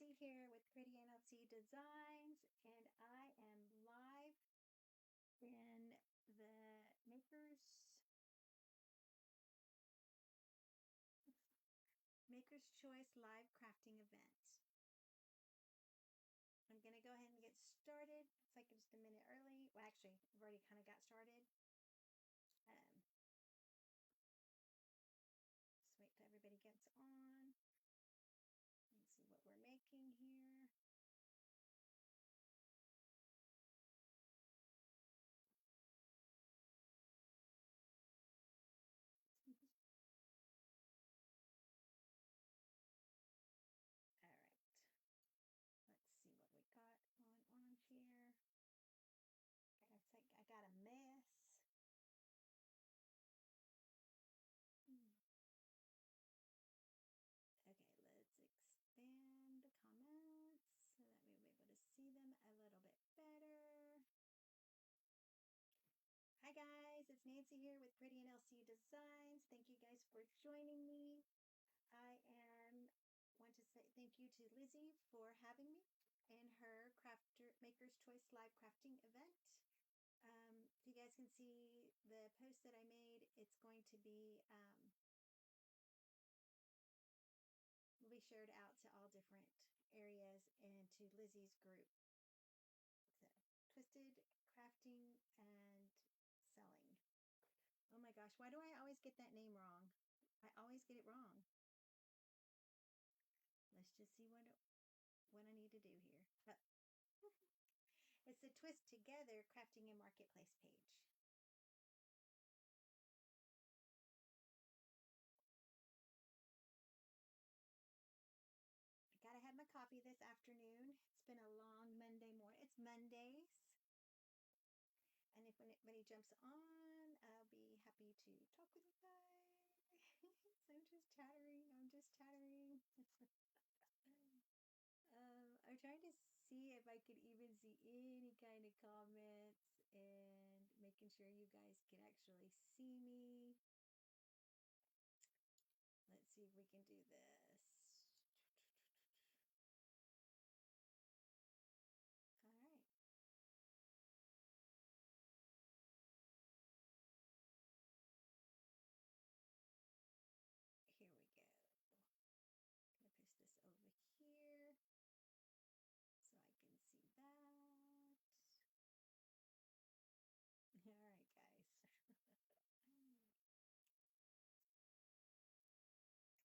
Nancy here with Pretty NLC Designs, and I am live in the Maker's Choice live crafting event. I'm going to go ahead and get started. It's like just a minute early. Well, actually, I've already kind of got started. Just wait till everybody gets on. Let's see what we're making here. All right. Let's see what we got going on here. It's like I got a mess. Okay, let's expand the comments so that we'll be able to see them a little bit better. Hi guys, it's Nancy here with Pretty NLC Designs. Thank you guys for joining me. I want to say thank you to Lizzie for having me in her Maker's Choice live crafting event. If you guys can see the post that I made, it's going to be will be shared out to all different areas and to Lizzie's group. So, twisted crafting and selling. Oh my gosh, why do I always get that name wrong? I always get it wrong. Let's just see what I need to do here. It's the Twist Together Crafting and Marketplace page. I gotta have my coffee this afternoon. It's been a long Monday morning. It's Mondays. And if anybody jumps on, I'll be happy to talk with you guys. So I'm just chattering. I'm just chattering. I'm trying to see if I could even see any kind of comments and making sure you guys can actually see me. Let's see if we can do this. All right. Here we go. I'm gonna push this over here so I can see that. All right, guys.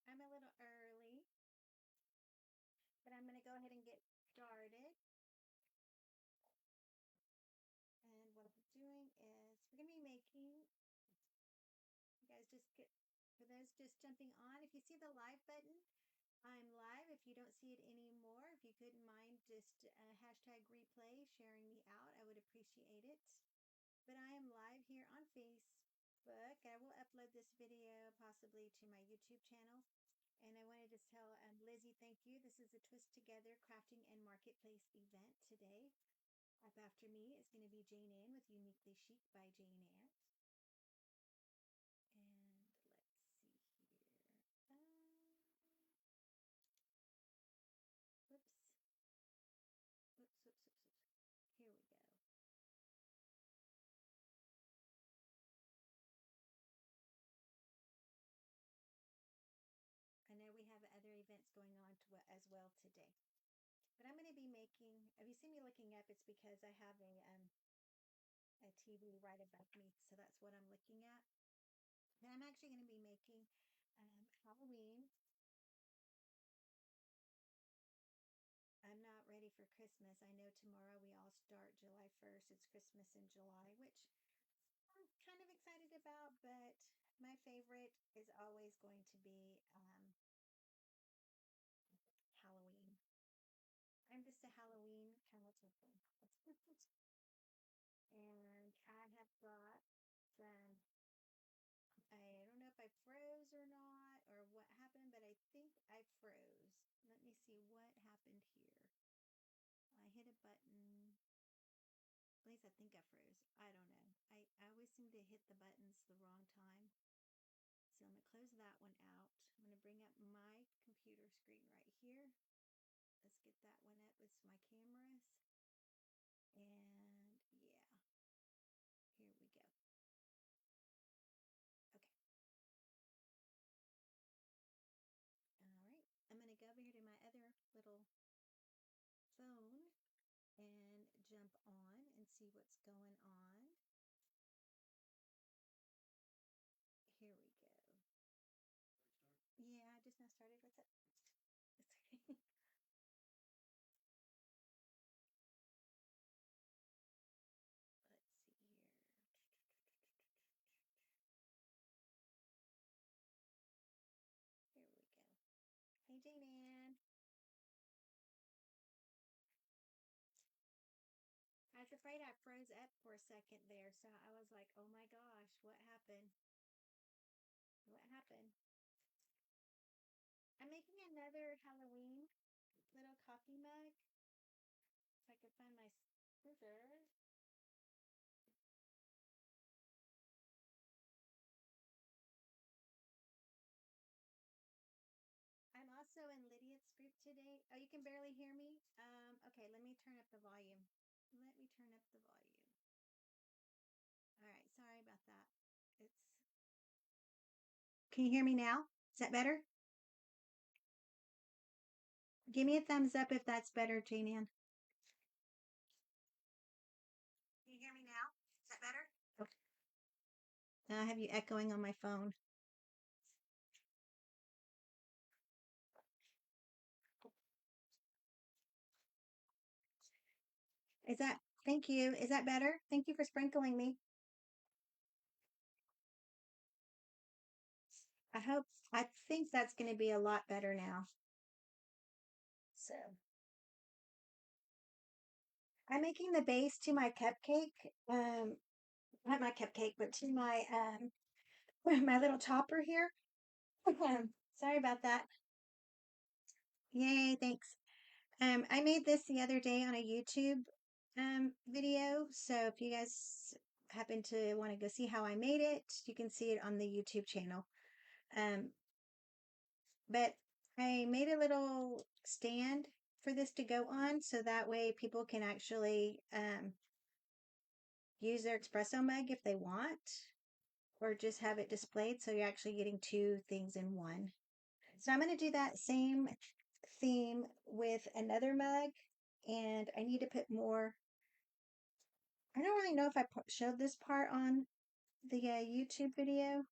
I'm a little early, but I'm going to go ahead and get started. And what I'm doing is we're going to be making, you guys just get, for those just jumping on, if you see the live button, I'm live. If you don't see it anymore, if you couldn't mind just hashtag replay, sharing me out, I would appreciate it. But I am live here on Facebook. I will upload this video possibly to my YouTube channel. And I wanted to tell Lizzie, thank you. This is a Twist Together Crafting and Marketplace event today. Up after me is going to be Jane Ann with Uniquely Chic by Jane Ann. And let's see here. Whoops. Whoops. Here we go. I know we have other events going on as well today. But I'm going to be making, if you see me looking up, it's because I have a TV right above me. So that's what I'm looking at. And I'm actually going to be making Halloween. I'm not ready for Christmas. I know tomorrow we all start July 1st. It's Christmas in July, which I'm kind of excited about, but my favorite is always going to be Halloween. I'm just a Halloween kind of person. And I have got some, I don't know if I froze or not or what happened, but I think I froze. Let me see what happened here. I hit a button. At least I think I froze. I don't know. I always seem to hit the buttons the wrong time. So I'm going to close that one out. I'm going to bring up my computer screen right here. Let's get with my cameras. And yeah, here we go. Okay. All right. I'm going to go over here to my other little phone and jump on and see what's going on. Here we go. Yeah, I just now started. What's up? Let's see here. Here we go. Hey, Jane Ann. I was afraid I froze up for a second there, so I was like, oh my gosh, what happened? What happened? I'm making another Halloween little coffee mug. If I can find my scissors. I'm also in Lydia's group today. Oh, you can barely hear me? Okay, let me turn up the volume. Let me turn up the volume. All right, sorry about that. It's Can you hear me now? Is that better? Give me a thumbs up if that's better, Jane Ann. Can you hear me now? Is that better? Okay. Now I have you echoing on my phone. Is that, thank you. Is that better? Thank you for sprinkling me. I think that's going to be a lot better now. So I'm making the base to my cupcake. Not my cupcake, but to my, my little topper here. Sorry about that. Yay, thanks. I made this the other day on a YouTube video. So if you guys happen to want to go see how I made it, you can see it on the YouTube channel. But I made a little stand for this to go on so that way people can actually use their espresso mug if they want, or just have it displayed so you're actually getting two things in one. So I'm going to do that same theme with another mug, and I need to put more. I don't really know if I showed this part on the YouTube video,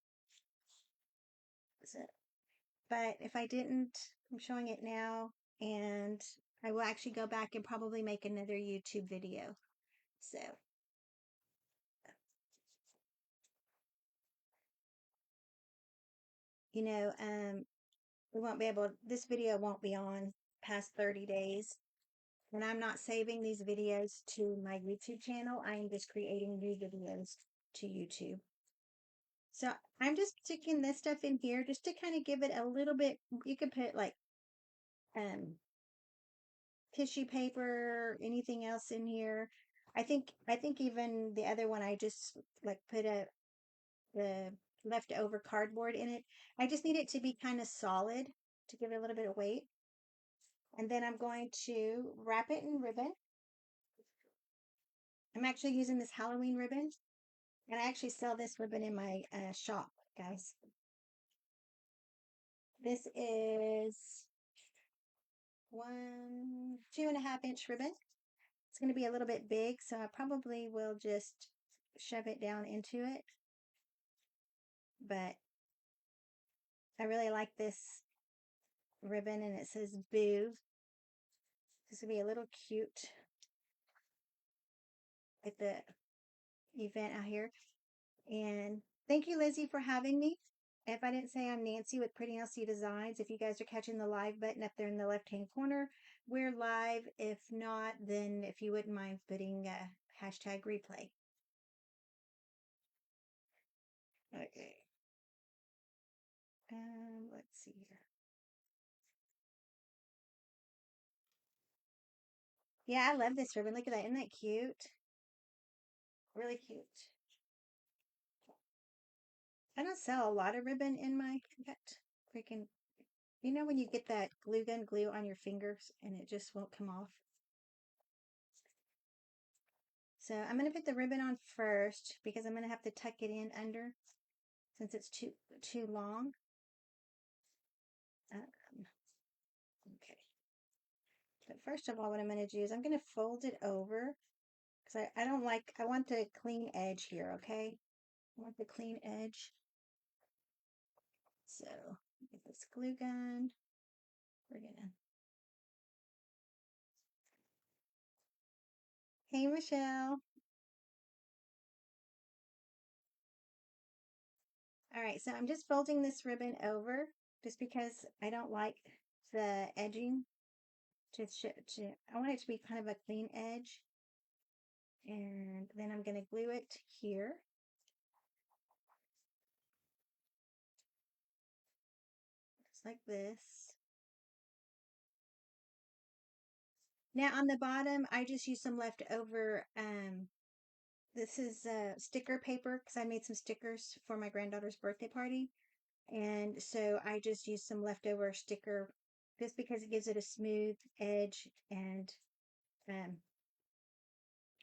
but if I didn't, I'm showing it now, and I will actually go back and probably make another YouTube video. So, you know, we won't be able, this video won't be on past 30 days. And I'm not saving these videos to my YouTube channel. I am just creating new videos to YouTube. So I'm just sticking this stuff in here just to kind of give it a little bit. You could put like tissue paper, anything else in here. I think even the other one I just like put the leftover cardboard in it. I just need it to be kind of solid to give it a little bit of weight. And then I'm going to wrap it in ribbon. I'm actually using this Halloween ribbon, and I actually sell this ribbon in my shop, guys. This is 2.5 inch ribbon. It's going to be a little bit big, so I probably will just shove it down into it. But I really like this ribbon, and it says boo. This would be a little cute at the event out here. And thank you, Lizzie, for having me. If I didn't say, I'm Nancy with Pretty Nancy Designs. If you guys are catching the live button up there in the left-hand corner, we're live. If not, then if you wouldn't mind putting a hashtag replay. Okay. Let's see here. Yeah, I love this ribbon. Look at that. Isn't that cute? Really cute. I don't sell a lot of ribbon in my freaking, you know when you get that glue gun glue on your fingers and it just won't come off? So I'm going to put the ribbon on first because I'm going to have to tuck it in under since it's too long. Okay. But first of all, what I'm going to do is I'm going to fold it over because I don't like, I want the clean edge here, okay? I want the clean edge. So get this glue gun. We're going to, hey, Michelle. All right, so I'm just folding this ribbon over just because I don't like the edging. I want it to be kind of a clean edge. And then I'm going to glue it here. Just like this. Now on the bottom, I just used some leftover, this is sticker paper because I made some stickers for my granddaughter's birthday party. And so I just used some leftover sticker just because it gives it a smooth edge and um,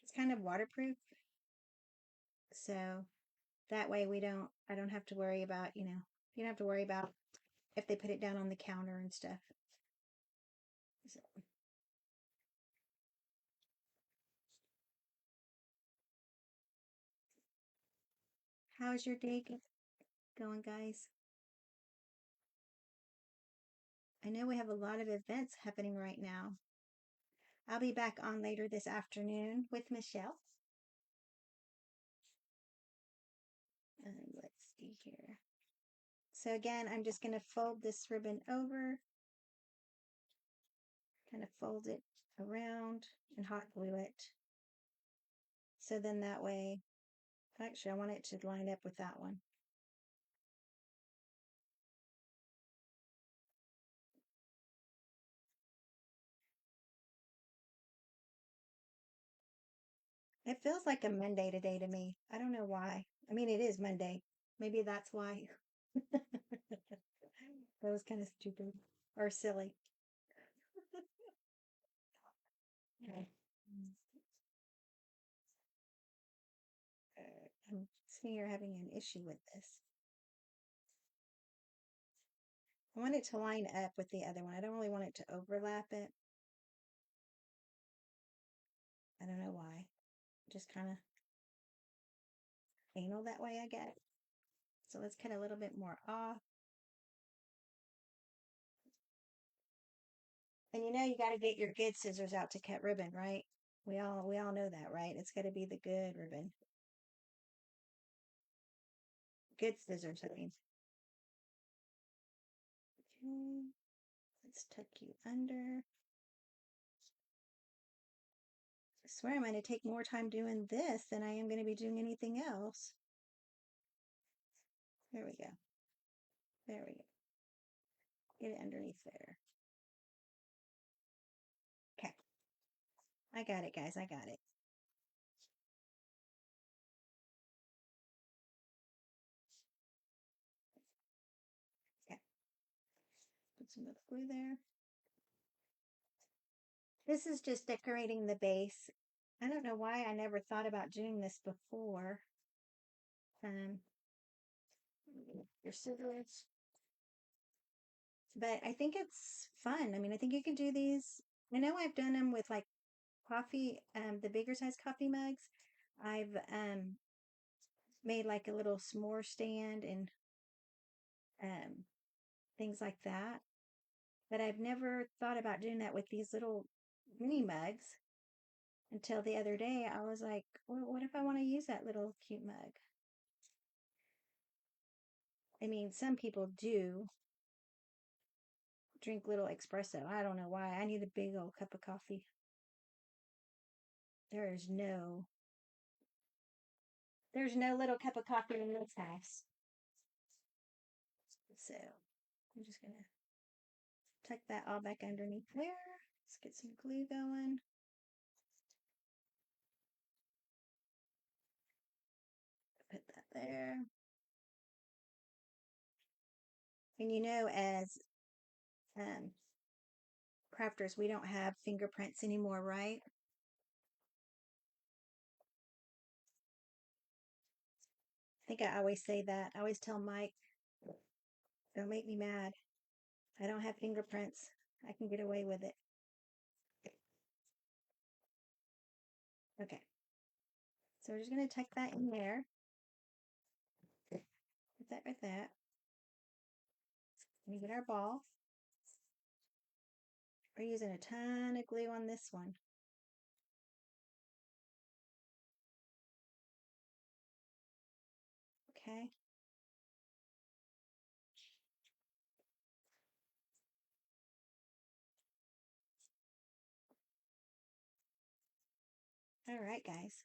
it's kind of waterproof. So that way I don't have to worry about, you don't have to worry about if they put it down on the counter and stuff. So, how's your day going, guys? I know we have a lot of events happening right now. I'll be back on later this afternoon with Michelle. And let's see here. So again, I'm just going to fold this ribbon over, kind of fold it around and hot glue it. So then that way, actually I want it to line up with that one. It feels like a Monday today to me. I don't know why. I mean, it is Monday. Maybe that's why. That was kind of stupid or silly. Okay. I'm seeing you're having an issue with this. I want it to line up with the other one. I don't really want it to overlap it. I don't know why. Just kind of anal that way, I guess. So let's cut a little bit more off. And you got to get your good scissors out to cut ribbon, right? We all know that, right? It's got to be the good ribbon. Good scissors, I mean. Okay. Let's tuck you under. I swear I'm going to take more time doing this than I am going to be doing anything else. There we go. There we go. Get it underneath there. Okay. I got it, guys. I got it. Okay. Put some of the glue there. This is just decorating the base. I don't know why I never thought about doing this before. Um, your scissors. But I think it's fun. I mean, I think you can do these. I know I've done them with like coffee, the bigger size coffee mugs. I've made like a little s'more stand and um, things like that. But I've never thought about doing that with these little mini mugs until the other day. I was like, well, what if I want to use that little cute mug? I mean, some people do drink little espresso. I don't know why. I need a big old cup of coffee. There is there's no little cup of coffee in this house. So I'm just gonna tuck that all back underneath there. Let's get some glue going. Put that there. And as um, crafters, we don't have fingerprints anymore, right? think I always say that. I always tell Mike, don't make me mad. I don't have fingerprints. I can get away with it. Okay. So we're just going to tuck that in there. Put that right there. And get our ball. We're using a ton of glue on this one. Okay. All right, guys.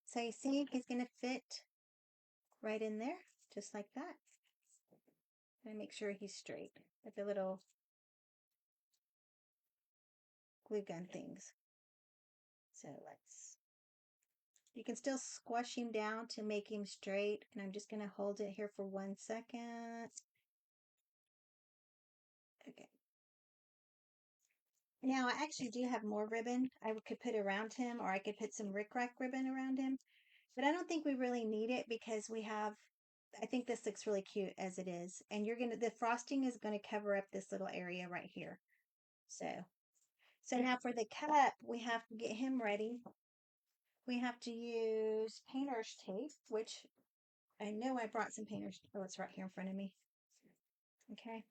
So you see he's going to fit right in there, just like that. And make sure he's straight with the little glue gun things. So you can still squash him down to make him straight. And I'm just going to hold it here for 1 second. Okay. Now, I actually do have more ribbon I could put around him, or I could put some rickrack ribbon around him. But I don't think we really need it because I think this looks really cute as it is. And the frosting is going to cover up this little area right here. So now for the cup, we have to get him ready. We have to use painter's tape, which I know I brought some painter's. Oh, it's right here in front of me. Okay.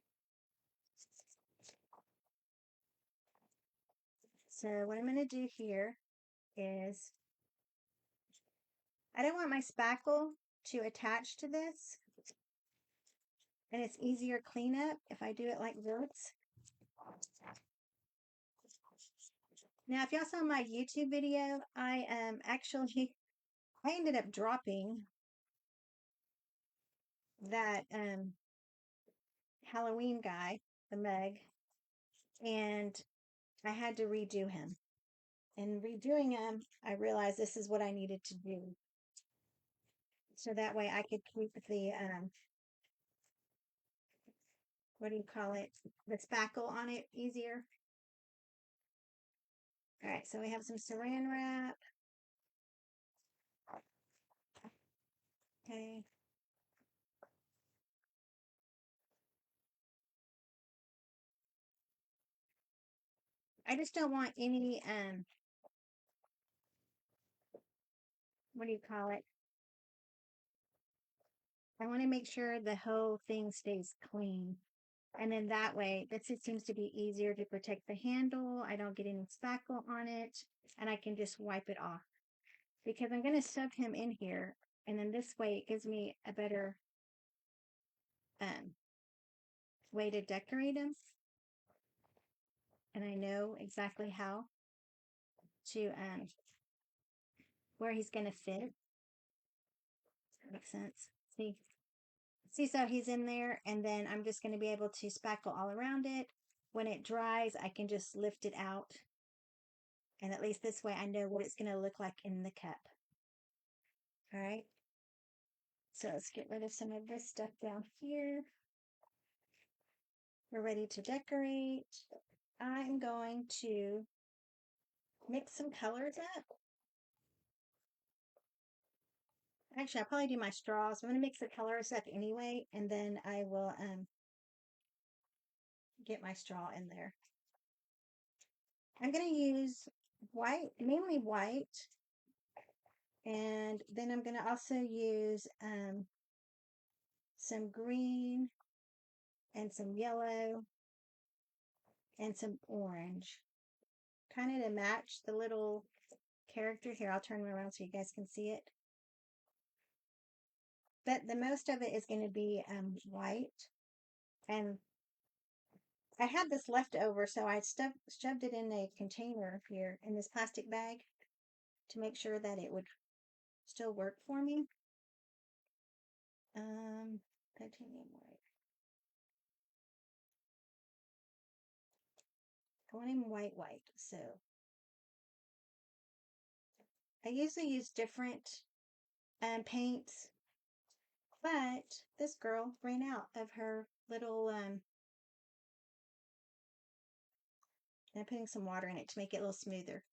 So what I'm going to do here is I don't want my spackle to attach to this. And it's easier cleanup if I do it like this. Now, if y'all saw my YouTube video, I ended up dropping that Halloween guy, the Meg, and I had to redo him. And redoing him, I realized this is what I needed to do. So that way I could keep the, what do you call it? The spackle on it easier. All right, so we have some saran wrap. Okay. I just don't want any, what do you call it? I want to make sure the whole thing stays clean. And then that way, this it seems to be easier to protect the handle. I don't get any spackle on it. And I can just wipe it off. Because I'm going to shove him in here. And then this way, it gives me a better way to decorate him. And I know exactly how to, where he's going to fit. Makes sense. See, so he's in there, and then I'm just going to be able to spackle all around it. When it dries, I can just lift it out. And at least this way I know what it's going to look like in the cup. All right. So let's get rid of some of this stuff down here. We're ready to decorate. I'm going to mix some colors up. Actually, I'll probably do my straws. I'm going to mix the colors up anyway, and then I will get my straw in there. I'm going to use white, mainly white. And then I'm going to also use some green and some yellow and some orange. Kind of to match the little character. Here, I'll turn it around so you guys can see it. But the most of it is going to be white. And I had this left over, so I shoved it in a container here in this plastic bag to make sure that it would still work for me. Titanium white. I want him white. So I usually use different paints, but this girl ran out of her little, I'm putting some water in it to make it a little smoother.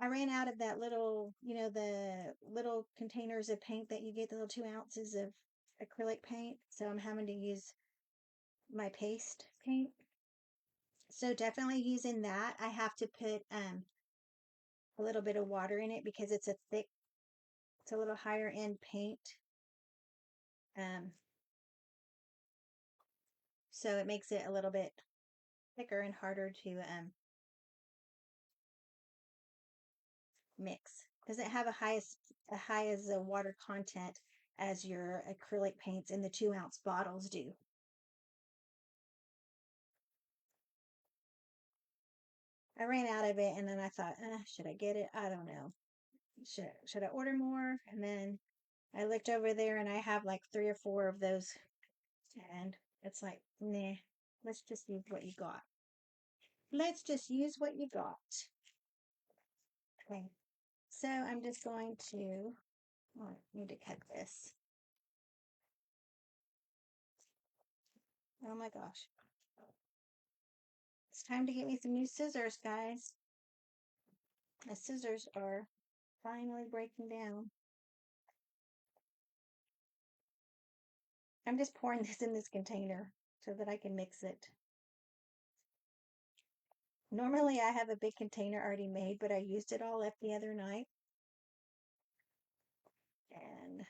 I ran out of that little, the little containers of paint that you get, the little 2 ounces of acrylic paint. So I'm having to use my paste paint. So definitely using that. I have to put a little bit of water in it because it's a little higher end paint. Um, so it makes it a little bit thicker and harder to mix. Doesn't have a high as a water content as your acrylic paints in the 2 ounce bottles do. I ran out of it and then I thought, should I get it? I don't know. Should I order more? And then I looked over there and I have like 3 or 4 of those, and it's like, nah, let's just use what you got. Let's just use what you got. Okay. So I'm just going to, oh, I need to cut this. Oh my gosh. It's time to get me some new scissors, guys. My scissors are finally breaking down. I'm just pouring this in this container so that I can mix it. Normally I have a big container already made, but I used it all up the other night. And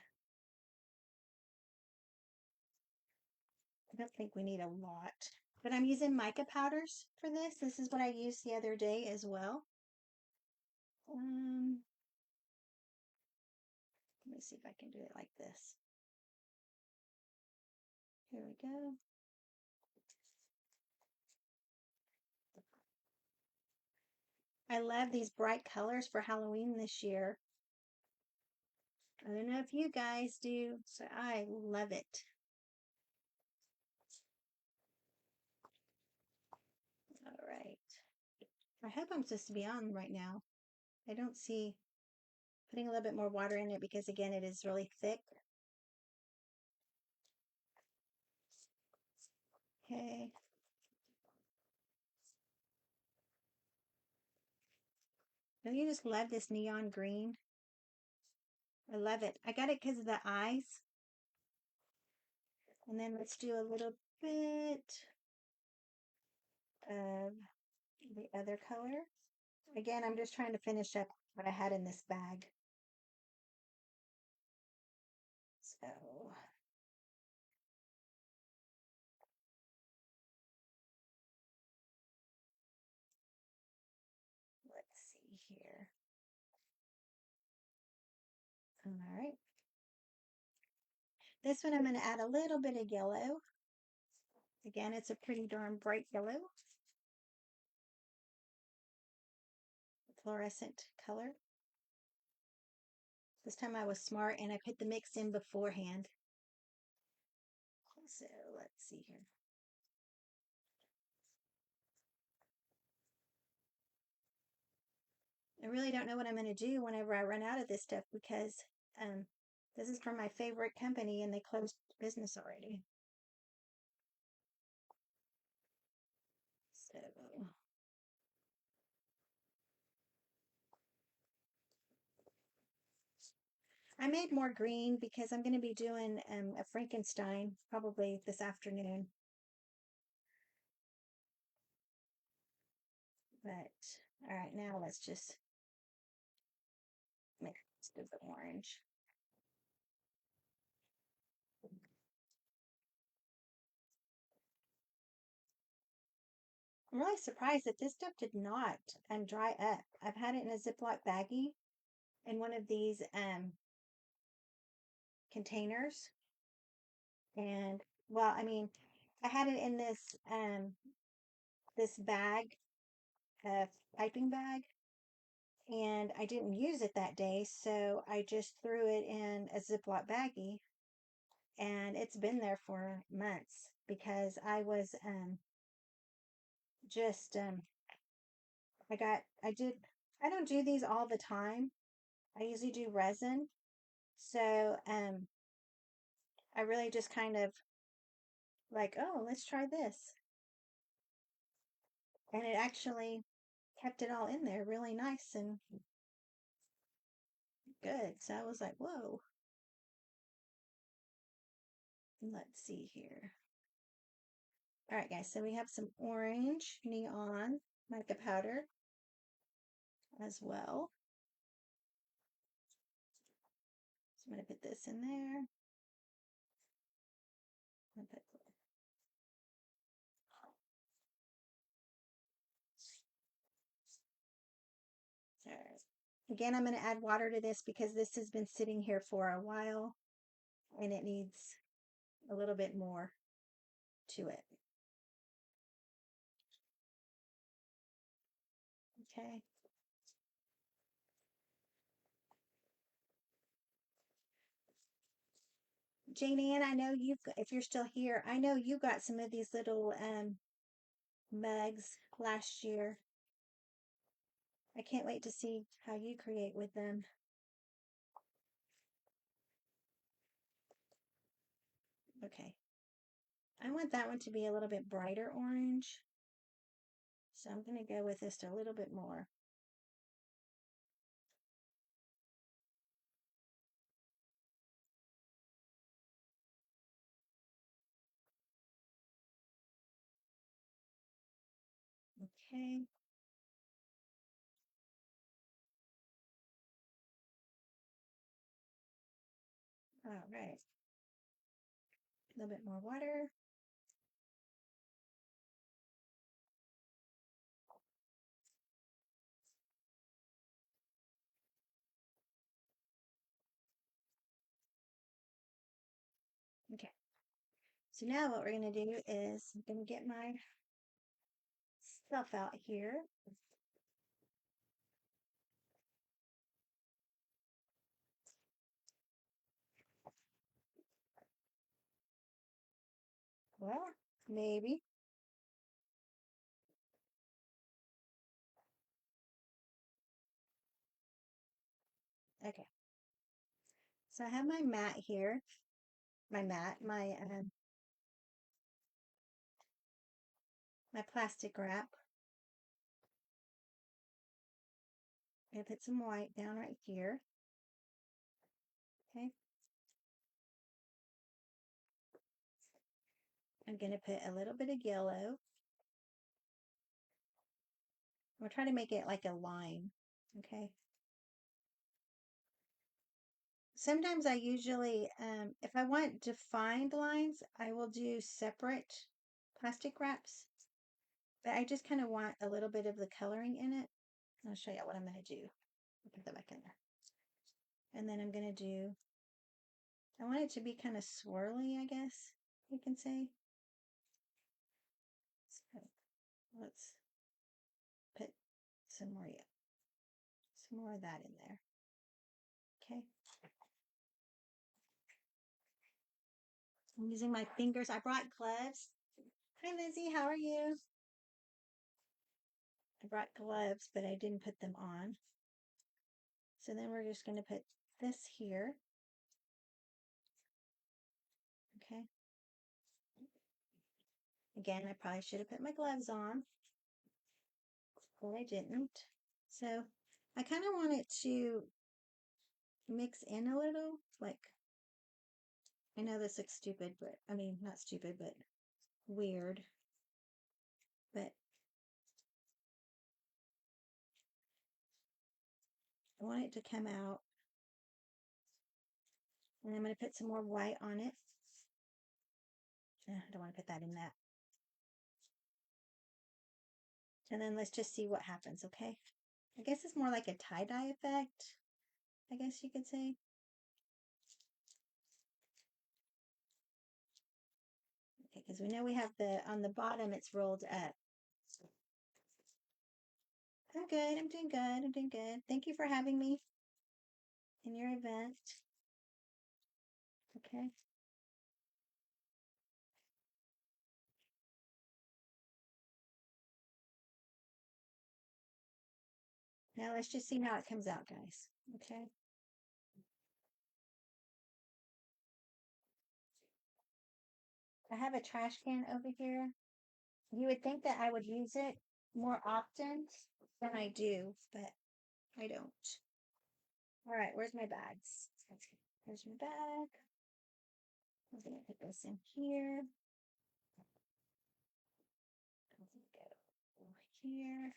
I don't think we need a lot. But I'm using mica powders for this. This is what I used the other day as well. Let me see if I can do it like this. Here we go. I love these bright colors for Halloween this year. I don't know if you guys do, so I love it. All right. I hope I'm supposed to be on right now. I don't see putting a little bit more water in it because again, it is really thick. Okay. Don't you just love this neon green? I love it. I got it because of the eyes. And then let's do a little bit of the other color. Again, I'm just trying to finish up what I had in this bag. So let's see here. All right. This one I'm going to add a little bit of yellow. Again, it's a pretty darn bright yellow. Fluorescent color. This time I was smart and I put the mix in beforehand. So let's see here. I really don't know what I'm going to do whenever I run out of this stuff because this is from my favorite company and they closed business already. So I made more green because I'm going to be doing a Frankenstein probably this afternoon. But all right, now let's just make it the orange. I'm really surprised that this stuff did not dry up. I've had it in a Ziploc baggie in one of these containers. And well, I mean, I had it in this bag, piping bag, and I didn't use it that day, so I just threw it in a Ziploc baggie, and it's been there for months because just I don't do these all the time. I usually do resin. So I really just kind of like, oh, let's try this. And it actually kept it all in there really nice and good. So I was like, whoa. Let's see here. All right, guys. So we have some orange neon mica powder as well. So I'm going to put this in there. And put all right. Again, I'm going to add water to this because this has been sitting here for a while and it needs a little bit more to it. Okay. Jane Ann, I know if you're still here, I know you got some of these little mugs last year. I can't wait to see how you create with them. Okay. I want that one to be a little bit brighter orange. So I'm going to go with just a little bit more. Okay. All right. A little bit more water. Okay. So now what we're going to do is I'm going to get my stuff out here. Well, maybe. Okay. So I have my mat here. My plastic wrap. I'm going to put some white down right here. Okay. I'm going to put a little bit of yellow. We'll try to make it like a line. Okay. Sometimes I usually, if I want defined lines, I will do separate plastic wraps. But I just kind of want a little bit of the coloring in it. I'll show you what I'm going to do. I'll put that back in there. And then I'm going to do, I want it to be kind of swirly, I guess you can say. So let's put some more, yeah, some more of that in there. Okay. I'm using my fingers. I brought gloves. Hi, Lizzie. How are you? I brought gloves, but I didn't put them on. So then we're just going to put this here. Okay. Again, I probably should have put my gloves on, but I didn't. So I kind of want it to mix in a little. Like, I know this looks stupid, but I mean, not stupid, but weird. But I want it to come out. And I'm going to put some more white on it. I don't want to put that in that. And then let's just see what happens, okay? I guess it's more like a tie-dye effect, I guess you could say. Okay, because we know we have on the bottom, it's rolled up. I'm good. I'm doing good. I'm doing good. Thank you for having me in your event. Okay. Now let's just see how it comes out, guys. Okay. I have a trash can over here. You would think that I would use it more often than I do, but I don't. All right, where's my bags? There's my bag. I'm gonna put this in here. Go over here.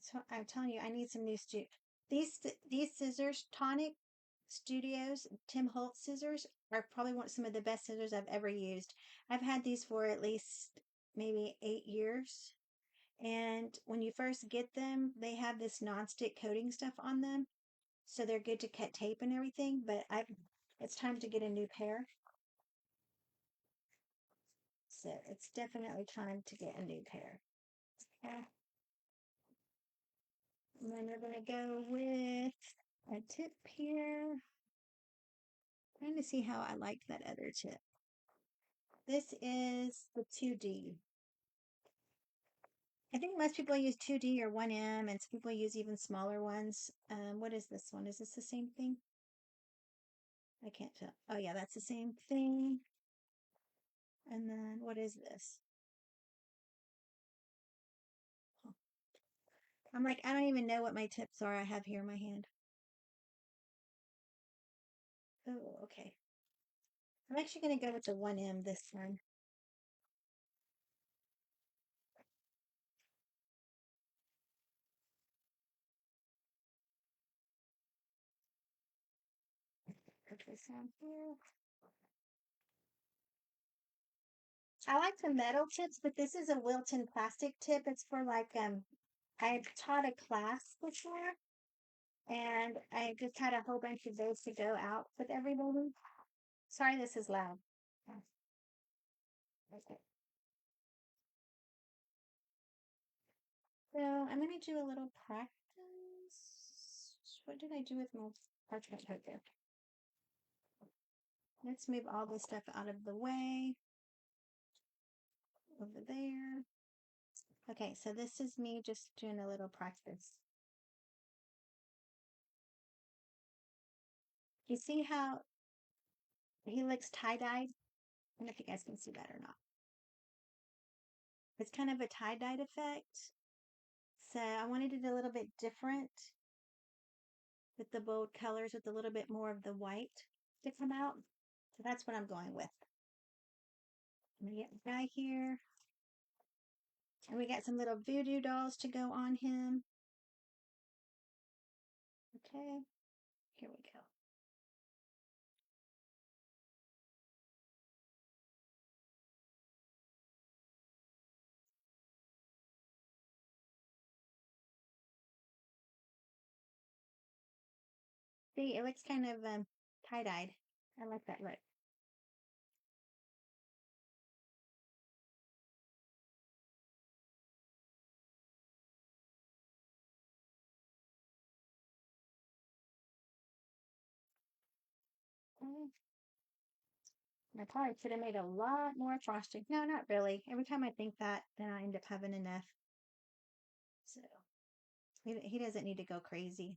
So I'm telling you, I need some new these scissors, Tonic Studios Tim Holtz scissors, are probably some of the best scissors I've ever used. I've had these for at least maybe 8 years. And when you first get them, they have this nonstick coating stuff on them. So they're good to cut tape and everything, but it's time to get a new pair. So it's definitely time to get a new pair. Okay. And then we're gonna go with a tip here. Trying to see how I like that other tip. This is the 2D. I think most people use 2D or 1M, and some people use even smaller ones. What is this one? Is this the same thing? I can't tell. Oh yeah, that's the same thing. And then what is this? Huh. I'm like, I don't even know what my tips are I have here in my hand. Oh, okay. I'm actually going to go with the 1M this time. Put this on here. I like the metal tips, but this is a Wilton plastic tip. It's for like, I taught a class before, and I just had a whole bunch of those to go out with everybody. Sorry, this is loud. Okay. So I'm going to do a little practice. What did I do with my parchment paper? Let's move all this stuff out of the way. Over there. Okay, so this is me just doing a little practice. You see how he looks tie-dyed? I don't know if you guys can see that or not. It's kind of a tie-dyed effect. So I wanted it a little bit different with the bold colors with a little bit more of the white to come out. So that's what I'm going with. I'm gonna get the guy here. And we got some little voodoo dolls to go on him. Okay, here we go. See, it looks kind of tie-dyed. I like that look. Okay. I probably should have made a lot more frosting. No, not really. Every time I think that, then I end up having enough. So he doesn't need to go crazy.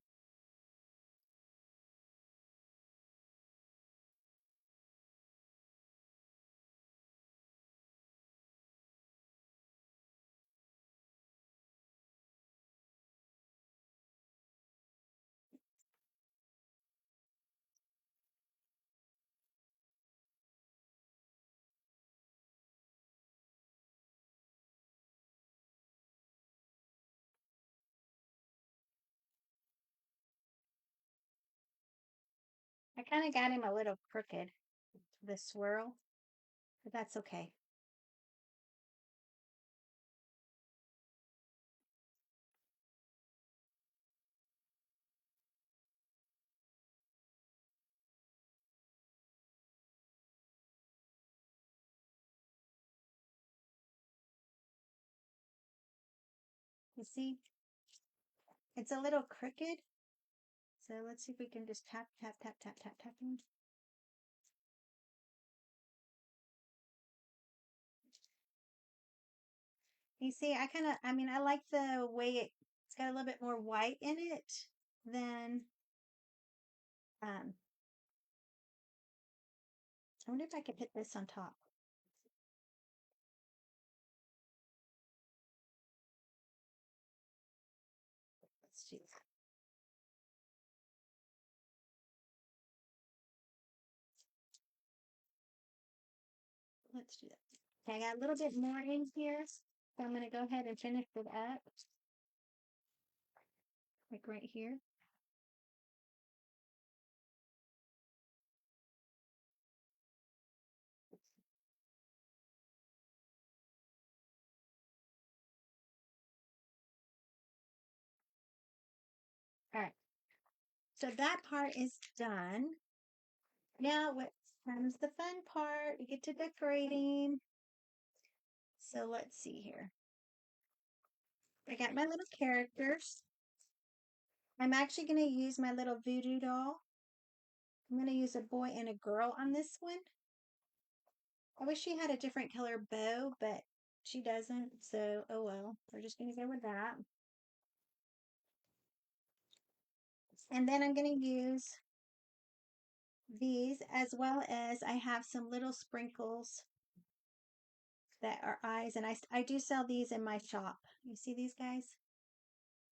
I kind of got him a little crooked, the swirl, but that's okay. You see, it's a little crooked. So let's see if we can just tap, tap, tap, tap, tap, tap him. You see, I mean, I like the way it's got a little bit more white in it than, um, I wonder if I could put this on top. Let's do that. Let's do that. Okay, I got a little bit more in here. So I'm going to go ahead and finish it up. Like right here. All right. So that part is done. Now what comes the fun part? We get to decorating. So let's see here. I got my little characters. I'm actually going to use my little voodoo doll. I'm going to use a boy and a girl on this one. I wish she had a different color bow, but she doesn't. So, oh well. We're just going to go with that. And then I'm going to use these as well as I have some little sprinkles that are eyes. And I do sell these in my shop. You see these guys?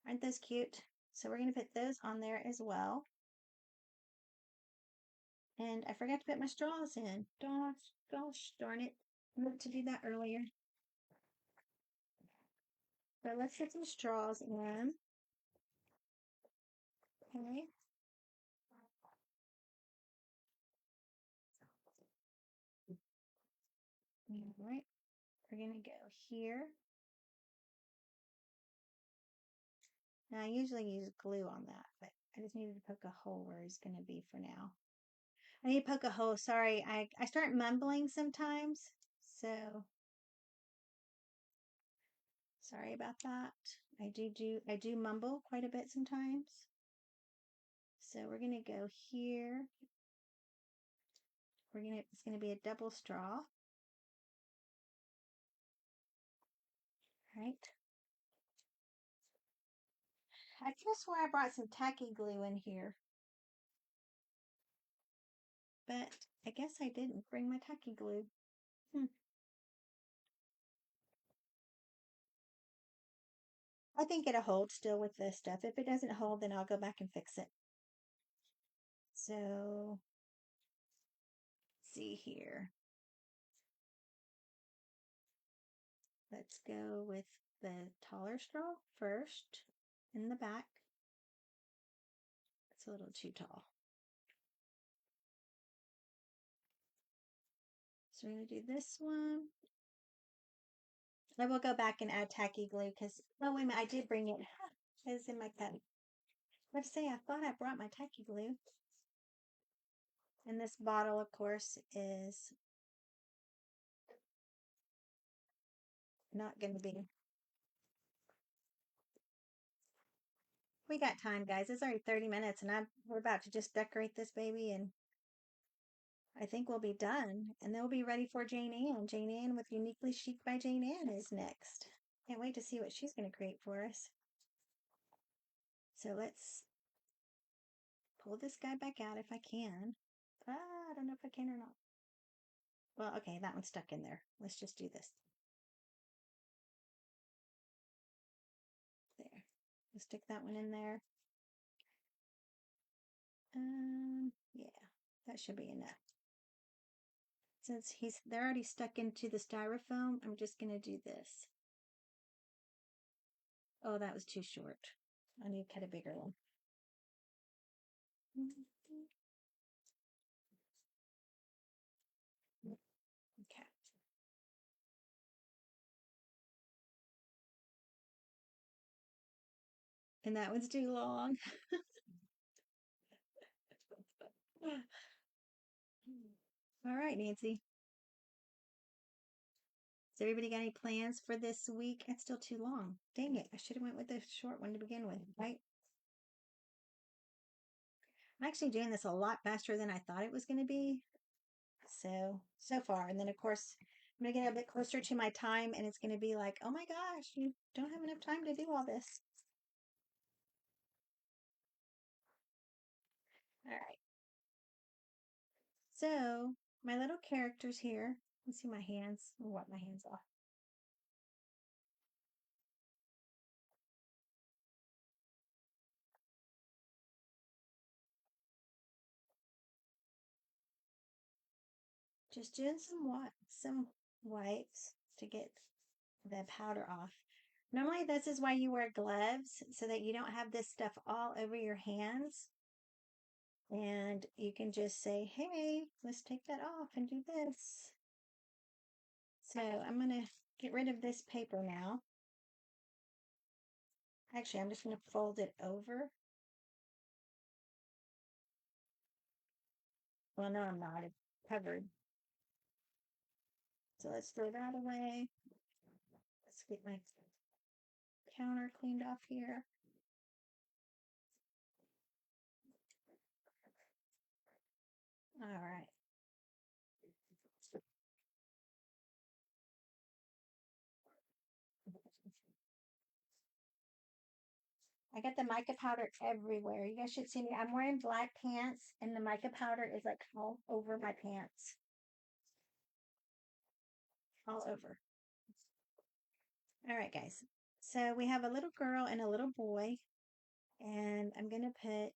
Aren't those cute? So we're going to put those on there as well. And I forgot to put my straws in. Gosh darn it. I meant to do that earlier. But let's get some straws in. Okay. All right. We're going to go here. Now, I usually use glue on that, but I just needed to poke a hole where it's going to be for now. I need to poke a hole. Sorry, I start mumbling sometimes. So, sorry about that. I do mumble quite a bit sometimes. So, we're going to go here. It's going to be a double straw. Right. I just swore I brought some tacky glue in here. But I guess I didn't bring my tacky glue. I think it'll hold still with this stuff. If it doesn't hold, then I'll go back and fix it. So, let's see here. Let's go with the taller straw first in the back. It's a little too tall. So we're going to do this one. I will go back and add tacky glue because, oh, wait a minute, I did bring it. It's in my cup. Let's say I thought I brought my tacky glue. And this bottle, of course, is not going to be. We got time, guys. It's already 30 minutes, and we're about to just decorate this baby, and I think we'll be done. And then we'll be ready for Jane Ann. Jane Ann with Uniquely Chic by Jane Ann is next. Can't wait to see what she's going to create for us. So let's pull this guy back out if I can. I don't know if I can or not. Well, okay, that one's stuck in there. Let's just do this. There. We'll stick that one in there. Yeah, that should be enough. Since they're already stuck into the styrofoam, I'm just going to do this. Oh, that was too short. I need to cut a bigger one. Okay. And that one's too long. All right, Nancy. Has everybody got any plans for this week? That's still too long. Dang it. I should have went with the short one to begin with, right? I'm actually doing this a lot faster than I thought it was going to be. So far. And then, of course, I'm going to get a bit closer to my time and it's going to be like, oh my gosh, you don't have enough time to do all this. All right. So, my little characters here. Let's see my hands. I'll wipe my hands off. Just doing some wipes to get the powder off. Normally, this is why you wear gloves so that you don't have this stuff all over your hands. And you can just say, hey, let's take that off and do this. So I'm going to get rid of this paper now. Actually, I'm just going to fold it over. Well, no, I'm not. It's covered. So let's throw that away. Let's get my counter cleaned off here. All right. I got the mica powder everywhere. You guys should see me. I'm wearing black pants, and the mica powder is like all over my pants. All over. All right, guys. So we have a little girl and a little boy, and I'm going to put,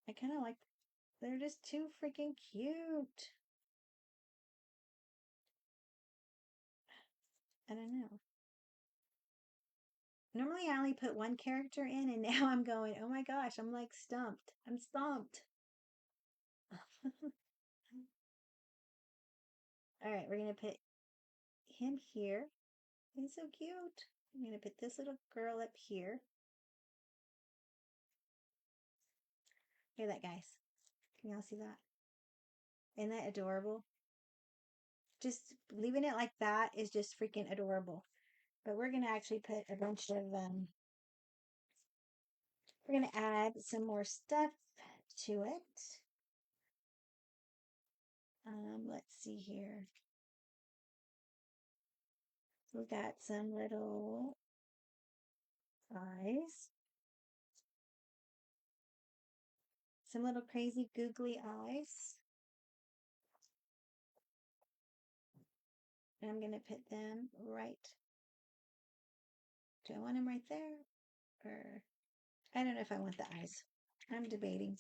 I kind of like, they're just too freaking cute. I don't know. Normally I only put one character in, and now I'm going, oh my gosh, I'm like stumped. I'm stumped. All right, we're going to put him here. He's so cute. I'm going to put this little girl up here. Look at that, guys. Can y'all see that? Isn't that adorable? Just leaving it like that is just freaking adorable. But we're going to actually put a bunch of, we're going to add some more stuff to it. Let's see here. We got some little eyes. Some little crazy googly eyes. And I'm going to put them right. Do I want them right there? Or I don't know if I want the eyes. I'm debating.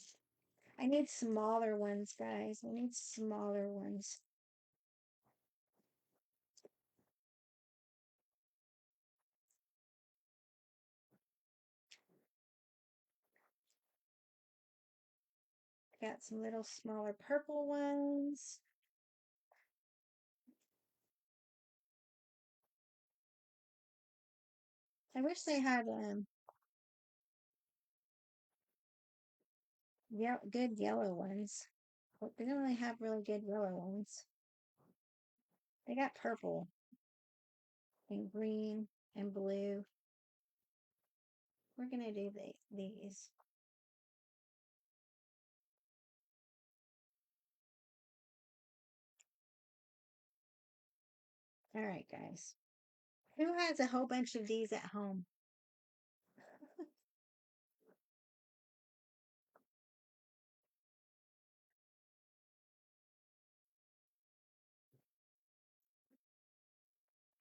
I need smaller ones, guys. I need smaller ones. Got some little smaller purple ones. I wish they had good yellow ones. But they don't really have really good yellow ones. They got purple and green and blue. We're gonna do these. All right, guys. Who has a whole bunch of these at home?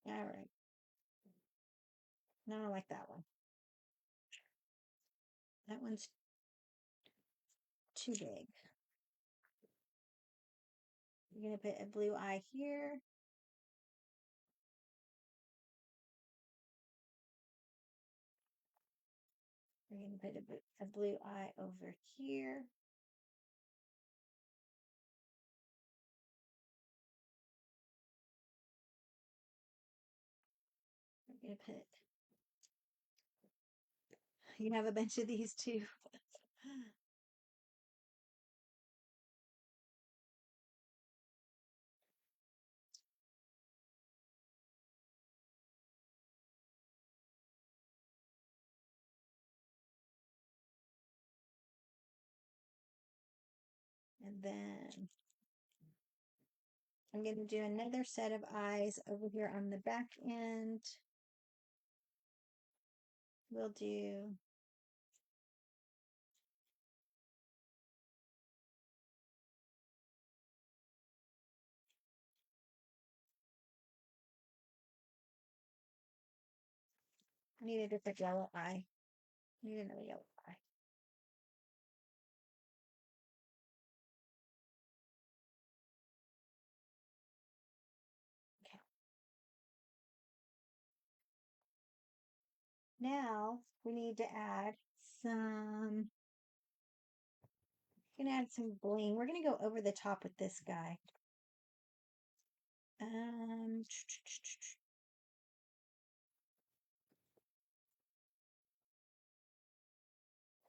All right. No, I don't like that one. That one's too big. You're gonna put a blue eye here. We're gonna put a blue eye over here. We're gonna put. You have a bunch of these too. And then I'm going to do another set of eyes over here on the back end. We'll do I need a different yellow eye. I need another yellow eye. Now we need to add some, we're gonna add some bling. We're gonna go over the top with this guy. Um,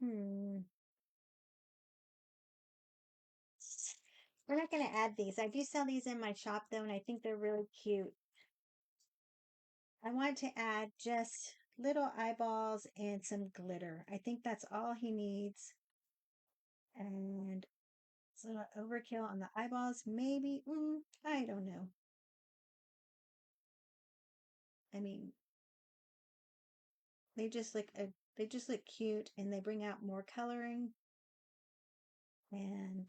hmm. We're not gonna add these. I do sell these in my shop though, and I think they're really cute. I want to add just little eyeballs and some glitter. I think that's all he needs. And it's a little overkill on the eyeballs, maybe. I don't know. I mean, they just look cute, and they bring out more coloring. And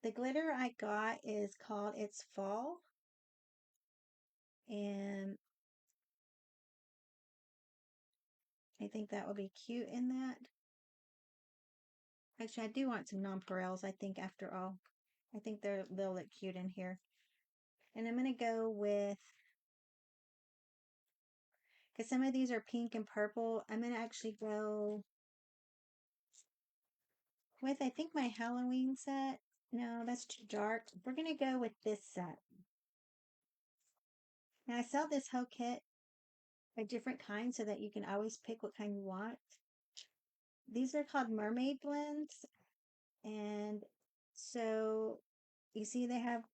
the glitter I got is called It's Fall, and I think that will be cute in that. Actually, I do want some nonpareils, I think, after all. I think they'll look cute in here. And I'm going to go with, because some of these are pink and purple, I'm going to actually go with, I think, my Halloween set. No, that's too dark. We're going to go with this set. Now, I sell this whole kit of different kinds so that you can always pick what kind you want. These are called mermaid blends. And so you see they have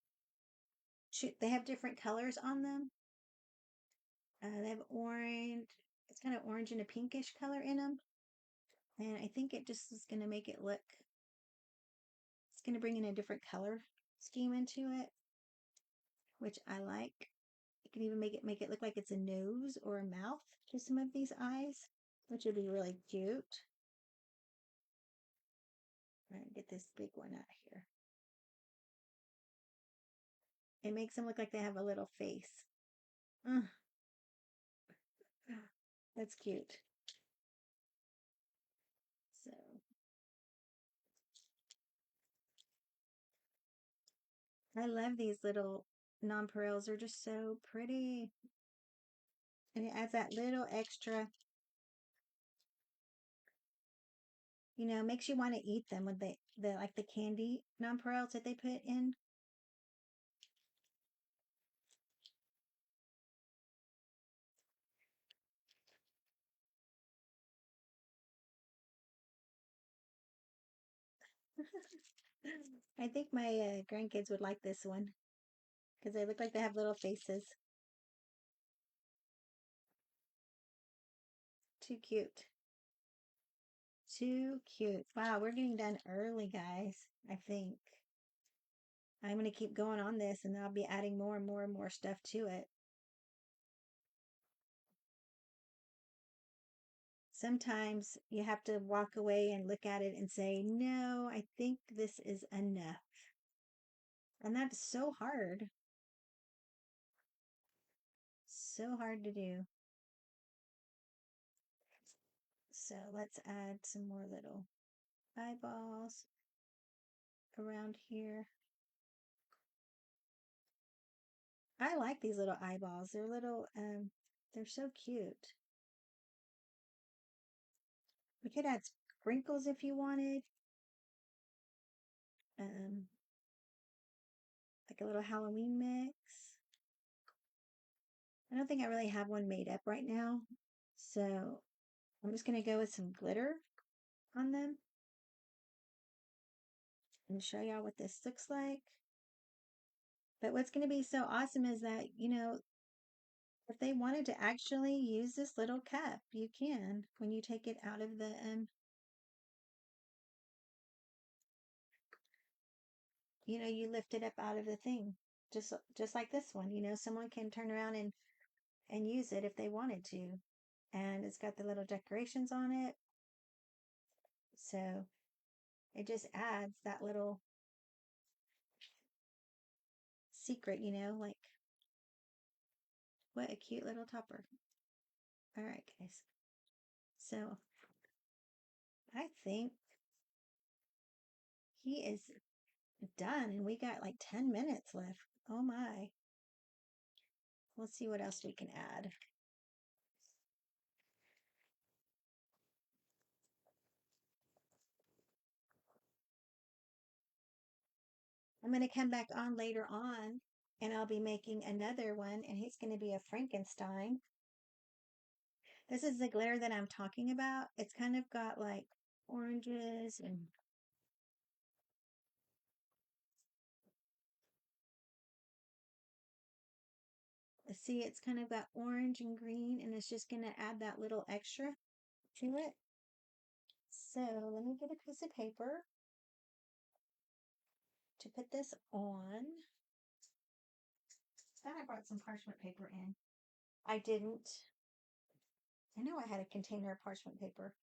different colors on them. They have orange. It's kind of orange and a pinkish color in them. And I think it just is going to make it look, it's going to bring in a different color scheme into it, which I like. You can even make it look like it's a nose or a mouth to some of these eyes, which would be really cute. All right, get this big one out of here. It makes them look like they have a little face. Ugh. That's cute. So I love these little nonpareils. They're just so pretty. And it adds that little extra, makes you want to eat them with the like the candy nonpareils that they put in. I think my grandkids would like this one because they look like they have little faces. Too cute. Too cute. Wow, we're getting done early, guys. I think. I'm going to keep going on this and I'll be adding more and more and more stuff to it. Sometimes you have to walk away and look at it and say, no, I think this is enough. And that's so hard. So hard to do. So let's add some more little eyeballs around here. I like these little eyeballs. They're so cute. We could add sprinkles if you wanted. Um, like a little Halloween mix. I don't think I really have one made up right now. So I'm just going to go with some glitter on them and show y'all what this looks like. But what's going to be so awesome is that, if they wanted to actually use this little cup, you can when you take it out of you lift it up out of the thing. Just like this one, someone can turn around and use it if they wanted to. And it's got the little decorations on it. So it just adds that little secret, like what a cute little topper. All right, guys. So I think he is done, and we got like 10 minutes left. Oh my. Let's see what else we can add. I'm going to come back on later on and I'll be making another one, and he's going to be a Frankenstein. This is the glitter that I'm talking about. It's kind of got like oranges and see, it's kind of got orange and green, and it's just going to add that little extra to it. So let me get a piece of paper to put this on. Thought I brought some parchment paper in. I didn't. I know I had a container of parchment paper.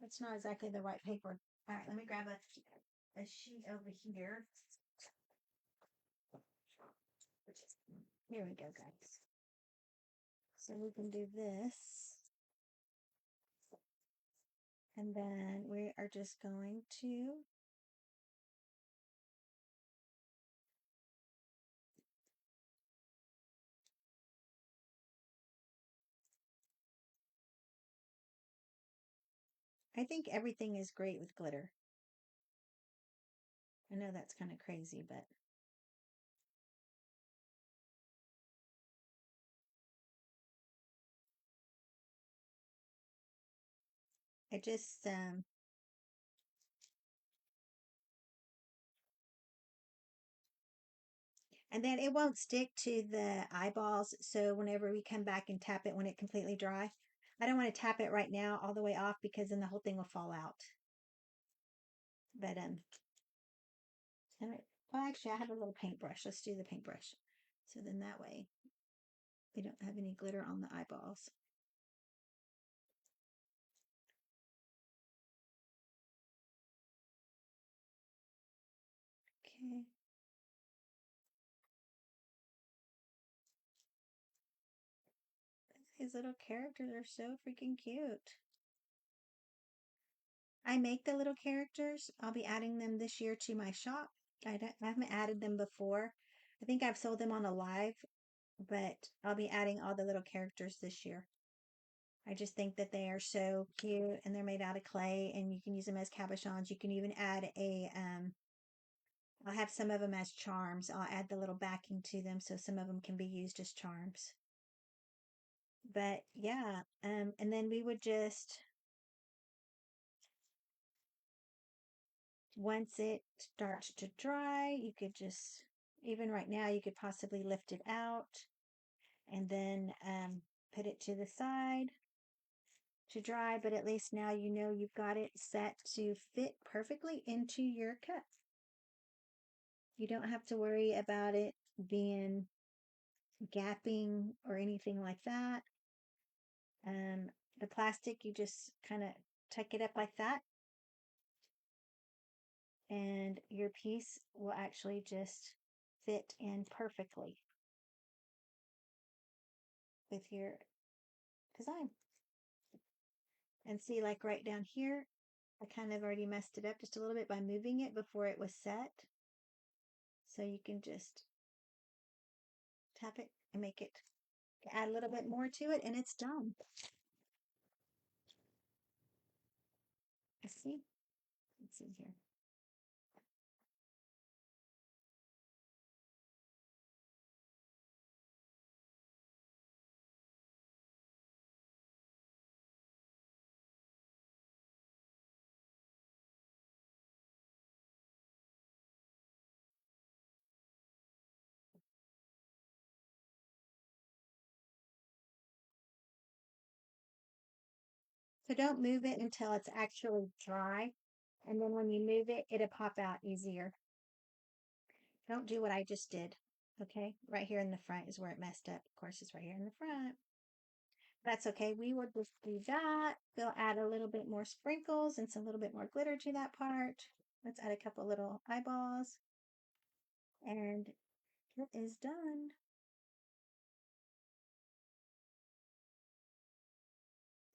That's not exactly the right paper. All right, let me grab a sheet over here. Here we go, guys. So we can do this. And then we are just going to I think everything is great with glitter. I know that's kind of crazy, but I just and then it won't stick to the eyeballs. So whenever we come back and tap it when it completely dry, I don't want to tap it right now all the way off because then the whole thing will fall out. But well, actually, I have a little paintbrush. Let's do the paintbrush. So then that way we don't have any glitter on the eyeballs. Okay. These little characters are so freaking cute. I make the little characters. I'll be adding them this year to my shop. I haven't added them before. I think I've sold them on a live, but I'll be adding all the little characters this year. I just think that they are so cute, and they're made out of clay, and you can use them as cabochons. You can even add I'll have some of them as charms. I'll add the little backing to them so some of them can be used as charms. But yeah, and then we would just, once it starts to dry, you could just, even right now, you could possibly lift it out and then put it to the side to dry. But at least now you know you've got it set to fit perfectly into your cup. You don't have to worry about it being gapping or anything like that. Um, the plastic, you just kind of tuck it up like that, and your piece will actually just fit in perfectly with your design. And see, like right down here, I kind of already messed it up just a little bit by moving it before it was set. So you can just tap it and make it, add a little bit more to it, and it's done. Let's see. Let's see here. So don't move it until it's actually dry. And then when you move it, it'll pop out easier. Don't do what I just did. Okay, right here in the front is where it messed up. Of course, it's right here in the front. That's okay. We will just do that. We'll add a little bit more sprinkles and some little bit more glitter to that part. Let's add a couple little eyeballs. And it is done.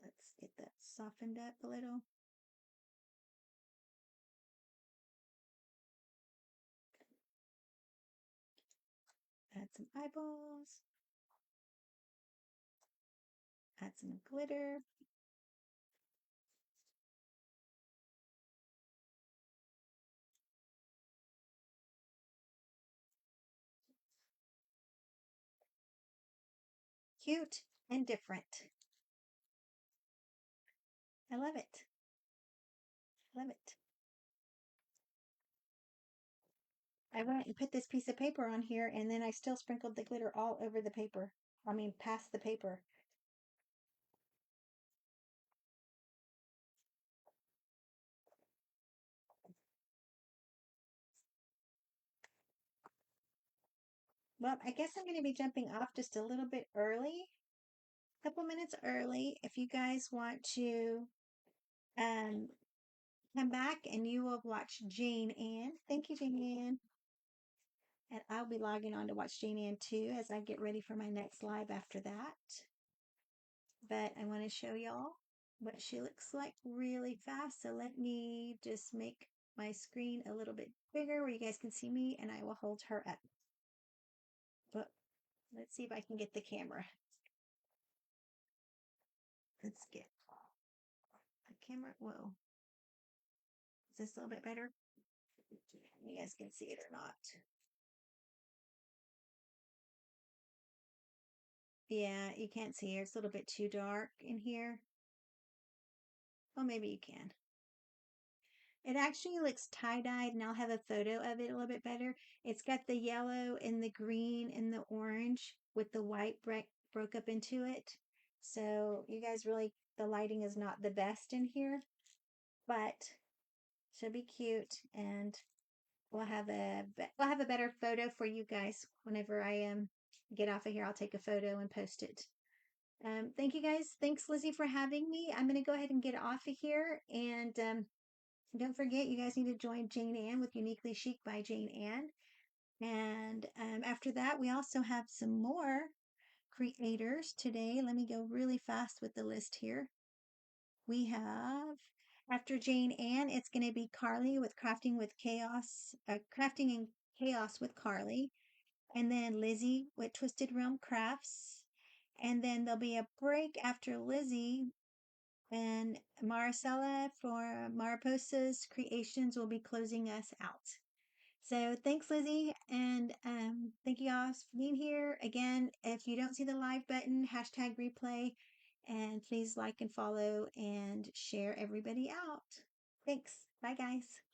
Let's get that softened up a little. Add some eyeballs. Add some glitter. cute and different. I love it. Love it. I went and put this piece of paper on here and then I still sprinkled the glitter all over the paper. I mean, past the paper. Well, I guess I'm going to be jumping off just a little bit early, a couple minutes early. If you guys want to um, come back and you will watch Jane Ann. Thank you, Jane Ann. And I'll be logging on to watch Jane Ann too as I get ready for my next live after that. But I want to show y'all what she looks like really fast. So let me just make my screen a little bit bigger where you guys can see me and I will hold her up. But let's see if I can get the camera. Let's get the camera. Whoa. Is this a little bit better? You guys can see it or not. Yeah, you can't see her. It's a little bit too dark in here. Well, maybe you can. It actually looks tie-dyed, and I'll have a photo of it a little bit better. It's got the yellow and the green and the orange with the white broke up into it. So you guys really, the lighting is not the best in here, but she'll be cute, and we'll have a better photo for you guys whenever I get off of here. I'll take a photo and post it. Thank you guys. Thanks, Lizzie, for having me. I'm going to go ahead and get off of here. And don't forget, you guys need to join Jane Ann with Uniquely Chic by Jane Ann. And after that, we also have some more creators today. Let me go really fast with the list here. We have, after Jane Ann, it's going to be Carly with Crafting and Chaos with Carly. And then Lizzie with Twisted Realm Crafts. And then there'll be a break after Lizzie, and Maricela for Mariposa's Creations will be closing us out. So thanks, Lizzie, and thank you all for being here. Again, if you don't see the live button, hashtag replay, and please like and follow and share everybody out. Thanks. Bye, guys.